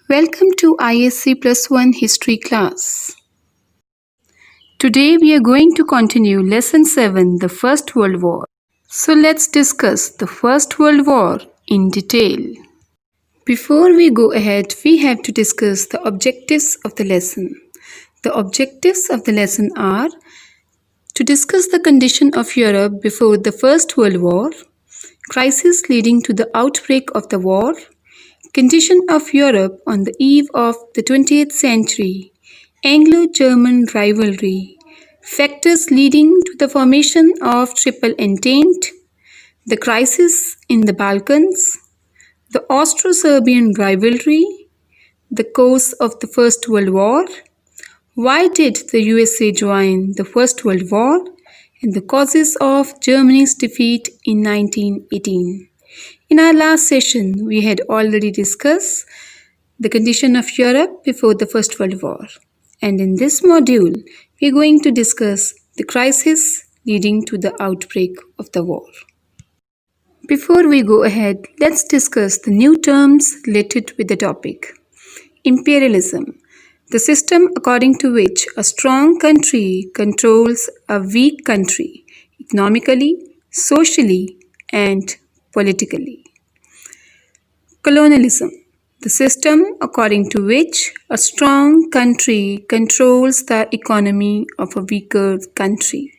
Welcome to ISC Plus One History class. Today we are going to continue Lesson 7, the First World War. So let's discuss the First World War in detail. Before we go ahead, we have to discuss the objectives of the lesson. The objectives of the lesson are to discuss the condition of Europe before the First World War, crisis leading to the outbreak of the war, condition of Europe on the eve of the 20th century, Anglo-German rivalry, factors leading to the formation of Triple Entente, the crisis in the Balkans, the Austro-Serbian rivalry, the cause of the First World War, why did the USA join the First World War, and the causes of Germany's defeat in 1918. In our last session, we had already discussed the condition of Europe before the First World War. And in this module, we are going to discuss the crisis leading to the outbreak of the war. Before we go ahead, let's discuss the new terms related with the topic. Imperialism, the system according to which a strong country controls a weak country economically, socially, and politically. Colonialism, the system according to which a strong country controls the economy of a weaker country.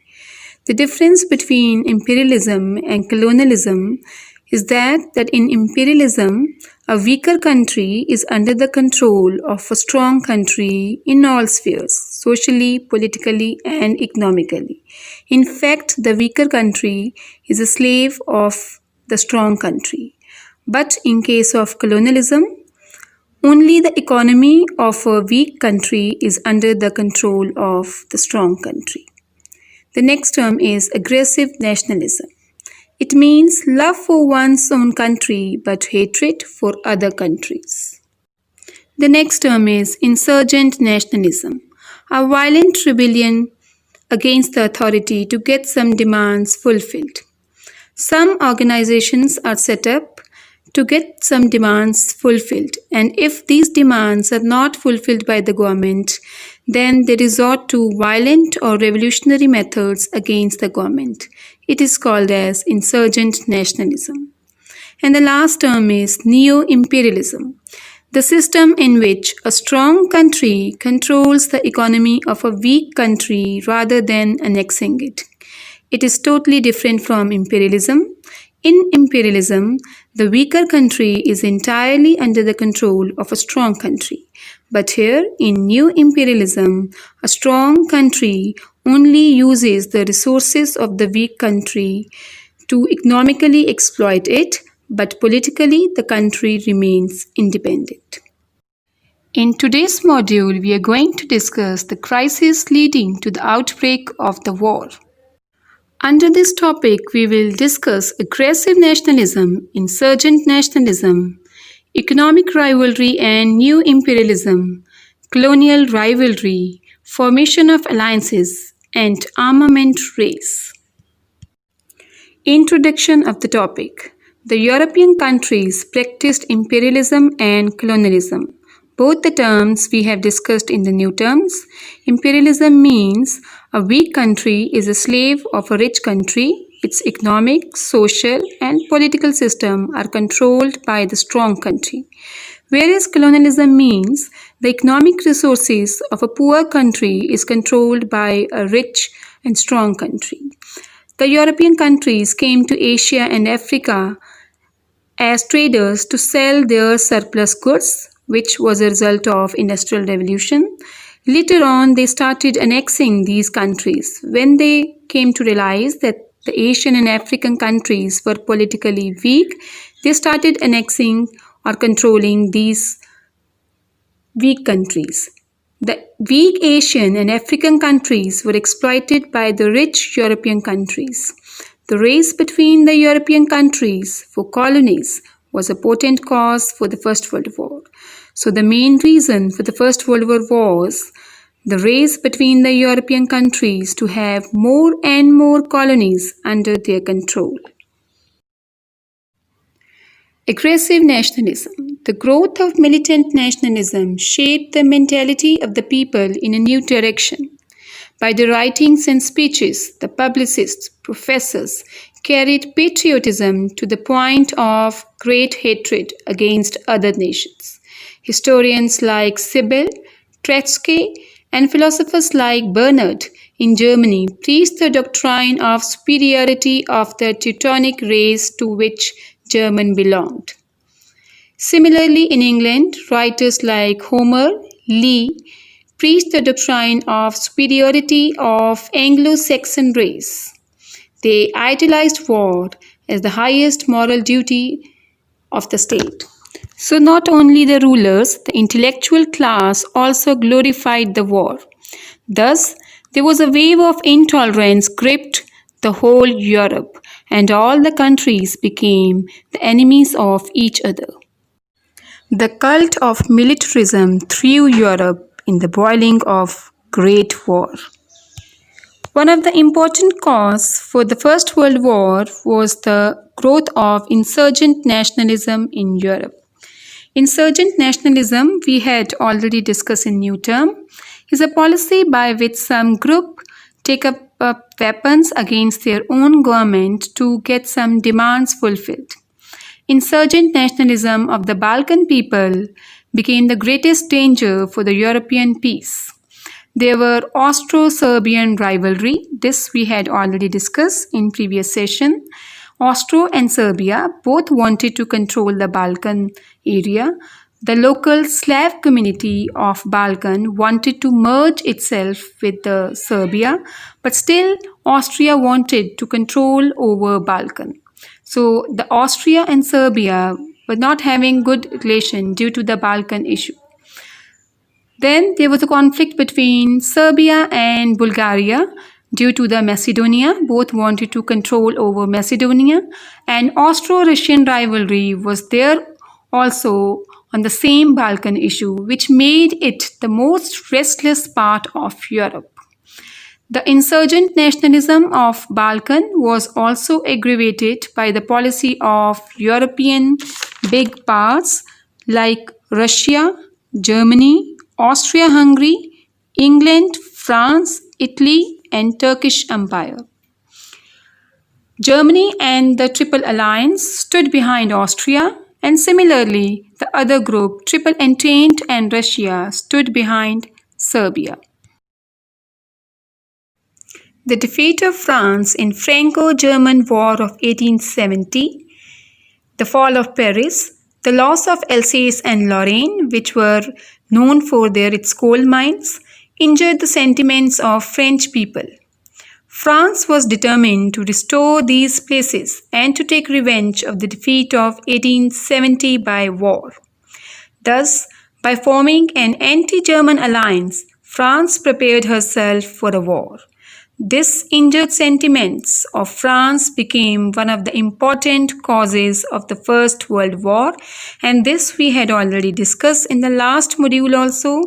The difference between imperialism and colonialism is that in imperialism, a weaker country is under the control of a strong country in all spheres, socially, politically, and economically. In fact, the weaker country is a slave of the strong country. But in case of colonialism, only the economy of a weak country is under the control of the strong country. The next term is aggressive nationalism. It means love for one's own country but hatred for other countries. The next term is insurgent nationalism, a violent rebellion against the authority to get some demands fulfilled. Some organizations are set up to get some demands fulfilled, and if these demands are not fulfilled by the government, then they resort to violent or revolutionary methods against the government. It is called as insurgent nationalism. And the last term is neo-imperialism, the system in which a strong country controls the economy of a weak country rather than annexing it. It is totally different from imperialism. In imperialism, the weaker country is entirely under the control of a strong country. But here, in new imperialism, a strong country only uses the resources of the weak country to economically exploit it, but politically the country remains independent. In today's module, we are going to discuss the crisis leading to the outbreak of the war. Under this topic, we will discuss aggressive nationalism, insurgent nationalism, economic rivalry and new imperialism, colonial rivalry, formation of alliances, and armament race. Introduction of the topic. The European countries practiced imperialism and colonialism. Both the terms we have discussed in the new terms. Imperialism means a weak country is a slave of a rich country. Its economic, social, and political system are controlled by the strong country. Whereas colonialism means the economic resources of a poor country is controlled by a rich and strong country. The European countries came to Asia and Africa as traders to sell their surplus goods, which was a result of Industrial Revolution. Later on, they started annexing these countries. When they came to realize that the Asian and African countries were politically weak, they started annexing or controlling these weak countries. The weak Asian and African countries were exploited by the rich European countries. The race between the European countries for colonies was a potent cause for the First World War. So the main reason for the First World War was the race between the European countries to have more and more colonies under their control. Aggressive nationalism, The growth of militant nationalism shaped the mentality of the people in a new direction. By their writings and speeches, the publicists, professors carried patriotism to the point of great hatred against other nations. Historians like Sibyl, Treitschke, and philosophers like Bernhard in Germany preached the doctrine of superiority of the Teutonic race to which German belonged. Similarly, in England, writers like Homer, Lee preached the doctrine of superiority of Anglo-Saxon race. They idolized war as the highest moral duty of the state. So not only the rulers, the intellectual class also glorified the war. Thus, there was a wave of intolerance gripped the whole Europe, and all the countries became the enemies of each other. The cult of militarism threw Europe in the boiling of Great War. One of the important causes for the First World War was the growth of insurgent nationalism in Europe. Insurgent nationalism, we had already discussed in new term, is a policy by which some group take up weapons against their own government to get some demands fulfilled. Insurgent nationalism of the Balkan people became the greatest danger for the European peace. There were Austro-Serbian rivalry. This we had already discussed in previous session. Austria and Serbia both wanted to control the Balkan area. The local Slav community of Balkan wanted to merge itself with the Serbia, but still Austria wanted to control over Balkan. So the Austria and Serbia were not having good relation due to the Balkan issue. Then there was a conflict between Serbia and Bulgaria due to the Macedonia. Both wanted to control over Macedonia, and Austro-Russian rivalry was there also on the same Balkan issue, which made it the most restless part of Europe. The insurgent nationalism of Balkan was also aggravated by the policy of European big powers like Russia, Germany, Austria-Hungary, England, France, Italy, and Turkish Empire. Germany and the Triple Alliance stood behind Austria, and similarly, the other group, Triple Entente and Russia, stood behind Serbia. The defeat of France in Franco-German War of 1870, the fall of Paris, the loss of Alsace and Lorraine, which were known for its coal mines, injured the sentiments of French people. France was determined to restore these places and to take revenge of the defeat of 1870 by war. Thus, by forming an anti-German alliance, France prepared herself for a war. This injured sentiments of France became one of the important causes of the First World War, and this we had already discussed in the last module also,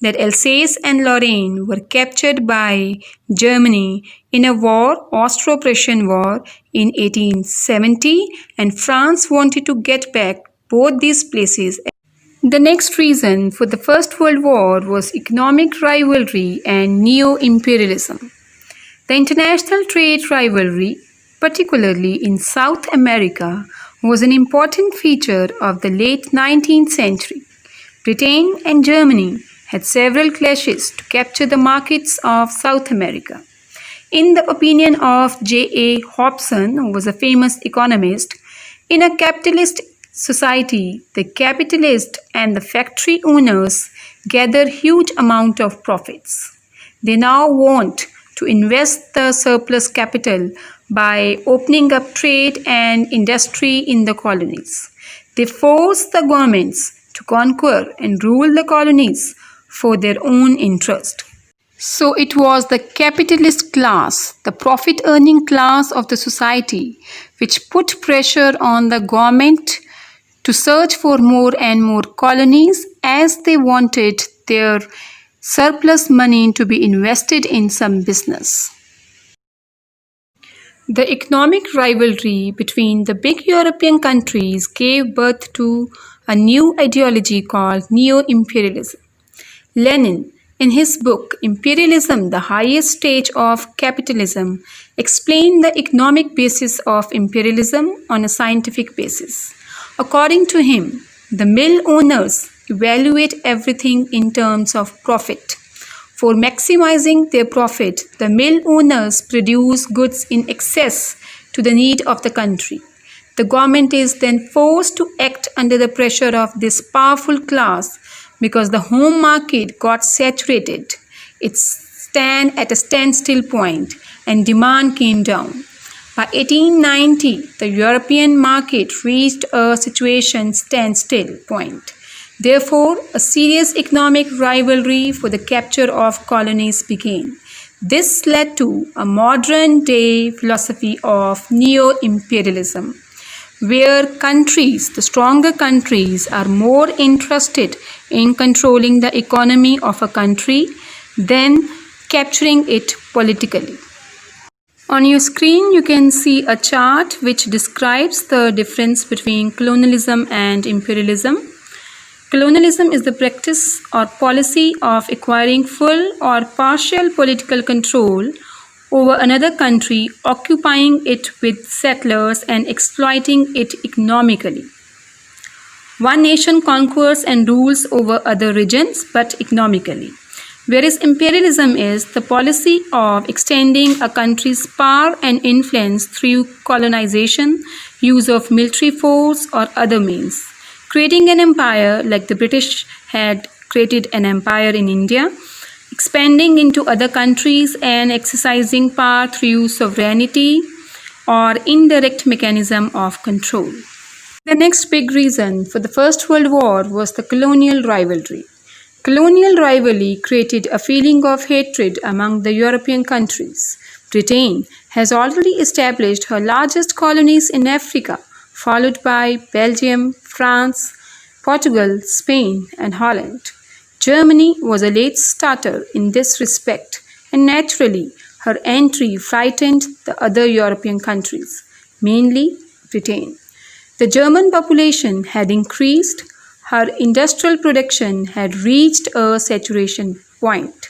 that Alsace and Lorraine were captured by Germany in a war, Austro-Prussian War in 1870, and France wanted to get back both these places. The next reason for the First World War was economic rivalry and neo-imperialism. The international trade rivalry, particularly in South America, was an important feature of the late 19th century. Britain and Germany had several clashes to capture the markets of South America. In the opinion of J.A. Hobson, who was a famous economist, in a capitalist society, the capitalist and the factory owners gather huge amount of profits. They now want to invest the surplus capital by opening up trade and industry in the colonies. They force the governments to conquer and rule the colonies for their own interest. So it was the capitalist class, the profit-earning class of the society, which put pressure on the government to search for more and more colonies, as they wanted their surplus money to be invested in some business. The economic rivalry between the big European countries gave birth to a new ideology called neo-imperialism. Lenin, in his book Imperialism, the Highest Stage of Capitalism, explained the economic basis of imperialism on a scientific basis. According to him, the mill owners evaluate everything in terms of profit. For maximizing their profit, the mill owners produce goods in excess to the need of the country. The government is then forced to act under the pressure of this powerful class because the home market got saturated. It stand at a standstill point and demand came down. By 1890, the European market reached a situation standstill point. Therefore, a serious economic rivalry for the capture of colonies began. This led to a modern-day philosophy of neo-imperialism, where countries, the stronger countries, are more interested in controlling the economy of a country than capturing it politically. On your screen, you can see a chart which describes the difference between colonialism and imperialism. Colonialism is the practice or policy of acquiring full or partial political control over another country, occupying it with settlers and exploiting it economically. One nation conquers and rules over other regions, but economically. Whereas imperialism is the policy of extending a country's power and influence through colonization, use of military force or other means. Creating an empire like the British had created an empire in India, expanding into other countries and exercising power through sovereignty or indirect mechanism of control. The next big reason for the First World War was the colonial rivalry. Colonial rivalry created a feeling of hatred among the European countries. Britain has already established her largest colonies in Africa, followed by Belgium, France, Portugal, Spain, and Holland. Germany was a late starter in this respect, and naturally, her entry frightened the other European countries, mainly Britain. The German population had increased, her industrial production had reached a saturation point.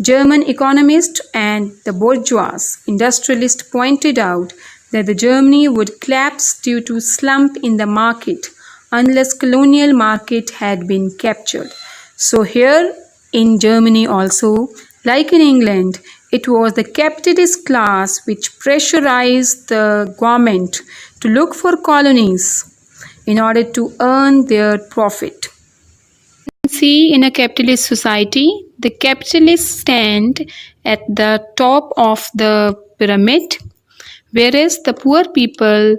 German economists and the bourgeois industrialists pointed out that the Germany would collapse due to slump in the market unless colonial market had been captured. So here in Germany also, like in England, it was the capitalist class which pressurized the government to look for colonies in order to earn their profit. See, in a capitalist society, the capitalists stand at the top of the pyramid, whereas the poor people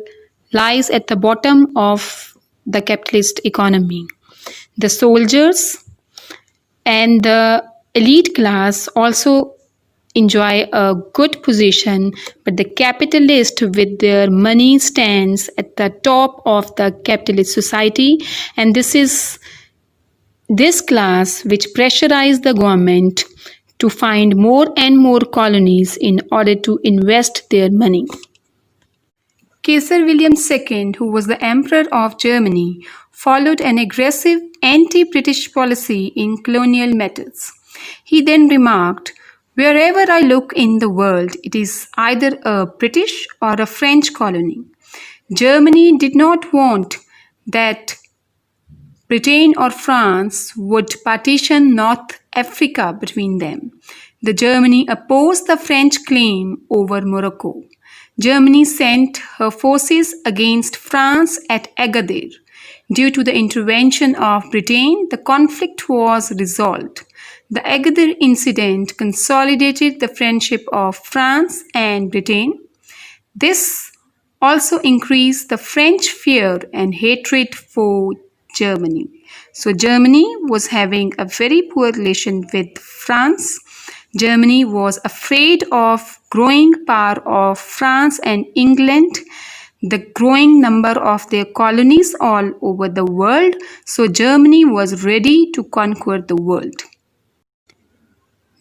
lies at the bottom of the capitalist economy. The soldiers and the elite class also enjoy a good position, but the capitalist with their money stands at the top of the capitalist society, and this is this class which pressurized the government to find more and more colonies in order to invest their money. Kaiser William II, who was the Emperor of Germany, followed an aggressive anti-British policy in colonial matters. He then remarked, "Wherever I look in the world, it is either a British or a French colony." Germany did not want that Britain or France would partition North Africa between them. The Germany opposed the French claim over Morocco. Germany sent her forces against France at Agadir. Due to the intervention of Britain, the conflict was resolved. The Agadir incident consolidated the friendship of France and Britain. This also increased the French fear and hatred for Germany. So Germany was having a very poor relation with France. Germany was afraid of growing power of France and England, the growing number of their colonies all over the world. So Germany was ready to conquer the world.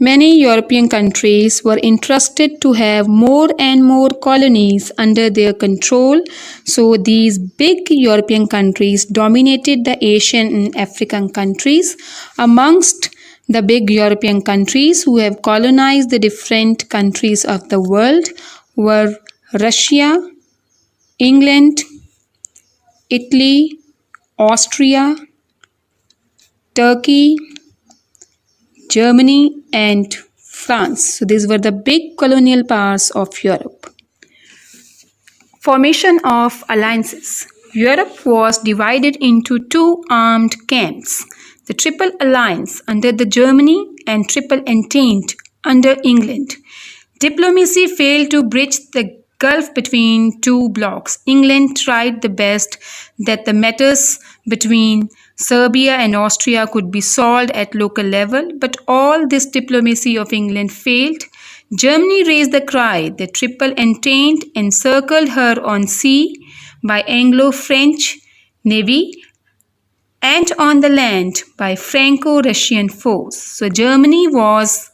Many European countries were interested to have more and more colonies under their control, so these big European countries dominated the Asian and African countries. Amongst the big European countries who have colonized the different countries of the world were Russia, England, Italy, Austria, Turkey, Germany, and France. So these were the big colonial powers of Europe. Formation of alliances. Europe was divided into two armed camps, the Triple Alliance under the Germany and Triple Entente under England. Diplomacy failed to bridge the gulf between two blocs. England tried the best that the matters between Serbia and Austria could be solved at local level, but all this diplomacy of England failed. Germany raised the cry. The Triple Entente encircled her on sea by Anglo-French navy and on the land by Franco-Russian force. So Germany was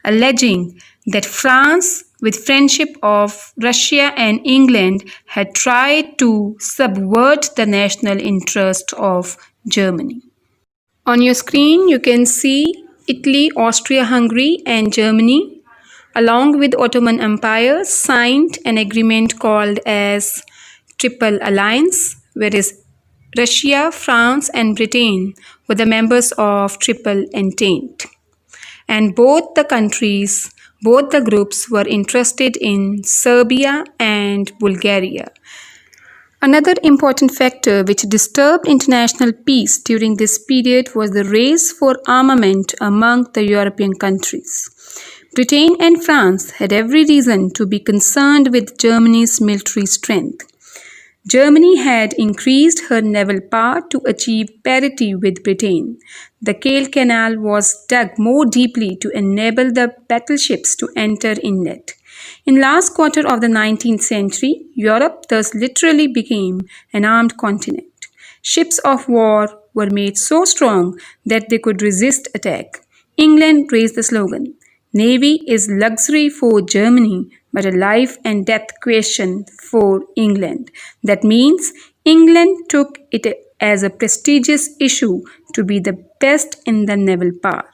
alleging that France, with friendship of Russia and England, had tried to subvert the national interest of Germany. On your screen, you can see Italy, Austria-Hungary, and Germany, along with Ottoman Empire, signed an agreement called as Triple Alliance, whereas Russia, France, and Britain were the members of Triple Entente. And both the groups were interested in Serbia and Bulgaria. Another important factor which disturbed international peace during this period was the race for armament among the European countries. Britain and France had every reason to be concerned with Germany's military strength. Germany had increased her naval power to achieve parity with Britain. The Kiel Canal was dug more deeply to enable the battleships to enter inlet. In last quarter of the 19th century, Europe thus literally became an armed continent. Ships of war were made so strong that they could resist attack. England raised the slogan, "Navy is luxury for Germany, but a life and death question for England." That means England took it as a prestigious issue to be the best in the naval power.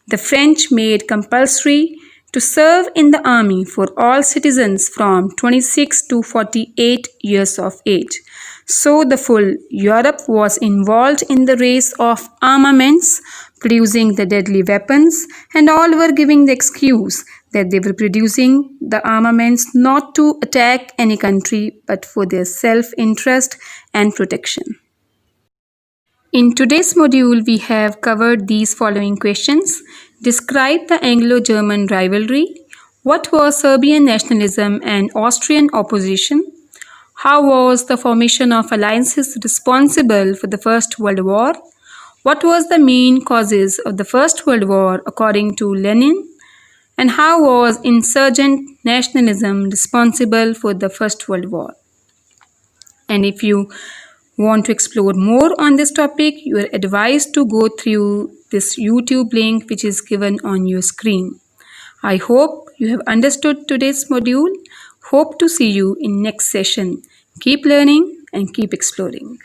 The French made compulsory to serve in the army for all citizens from 26 to 48 years of age. So the full Europe was involved in the race of armaments, producing the deadly weapons, and all were giving the excuse that they were producing the armaments not to attack any country but for their self-interest and protection. In today's module, we have covered these following questions. Describe the Anglo-German rivalry. What was Serbian nationalism and Austrian opposition? How was the formation of alliances responsible for the First World War? What was the main causes of the First World War according to Lenin? And how was insurgent nationalism responsible for the First World War? And if you want to explore more on this topic, you are advised to go through this YouTube link which is given on your screen. I hope you have understood today's module. Hope to see you in next session. Keep learning and keep exploring.